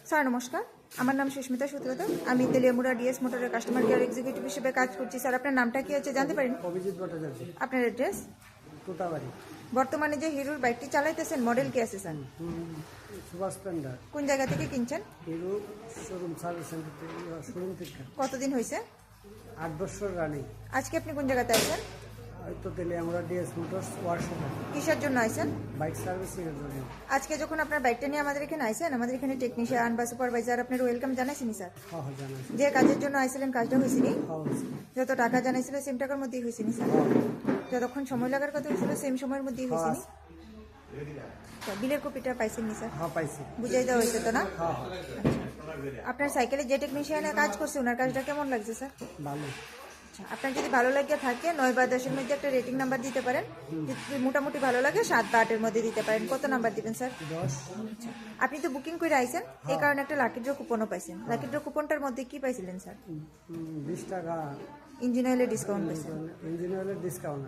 Sir নমস্কার, আমার নাম সুস্মিতা সূত্রধর। আমি তেলিয়ামুড়া ডিএস মোটরের কাস্টমার কেয়ার এক্সিকিউটিভ হিসেবে কাজ করছি। স্যার আপনার নামটা কি আছে জানতে পারেন? অভিজিৎ ভট্টাচার্য, আপনার অ্যাড্রেস? তোতাবাড়ি। বর্তমানে যে হিরোর বাইকটি চালাইতেছেন মডেল কি আছে স্যার? সুভাষ পেন্ডার। কোন জায়গা থেকে কিনছেন? হিরো শোরুম সার্ভিস সেন্টার থেকে, শোরুম থেকে। কতদিন হয়েছে? 8 বছর রানিং। আজকে আপনি কোন জায়গাতে আছেন? হয়তো তেলে আমরা ডিএস মোটরস ওয়ার্কশপে কিসের জন্য আইছেন? বাইক সার্ভিসিং এর জন্য। আজকে যখন আপনার বাইকটা নিয়ে আমাদের এখানে আইছেন, আমাদের এখানে টেকনিশিয়ান বা সুপারভাইজার আপনার ওয়েলকাম জানাইছেনি স্যার? হ্যাঁ হ্যাঁ জানাই। যে কাজের জন্য আইছিলেন কাজটা হয়েছিনি? হ্যাঁ হয়েছে। যত টাকা জানাইছিল সেম টাকার মধ্যেই হয়েছিনি স্যার? যতক্ষণ সময় লাগার কথা হয়েছিল সেম সময়ের মধ্যেই হয়েছিনি? বিলের কপিটা পাইছেননি স্যার? হ্যাঁ পাইছি। বুঝাই দেওয়া হয়েছে তো না? হ্যাঁ আপনার সাইকেলে যে টেকনিশিয়ানে কাজ করছে ওনার কাজটা কেমন লাগছে স্যার? ভালো। আচ্ছা, আপনার যদি ভালো লাগে থাকে 9 বা 10-এর মধ্যে একটা রেটিং নাম্বার দিতে পারেন। যদি মোটামুটি ভালো লাগে 7 বা 8-এর মধ্যে দিতে পারেন। কত নাম্বার দিবেন স্যার? 10। আচ্ছা, আপনি তো বুকিং করে আইছেন, এই কারণে একটা লাকি ড্র কুপনও পাইছেন। লাকি ড্র কুপনটার মধ্যে কি পাইছিলেন স্যার? 20 টাকা ইঞ্জিন অয়েলের ডিসকাউন্ট পাইছেন। ইঞ্জিন অয়েলের ডিসকাউন্ট।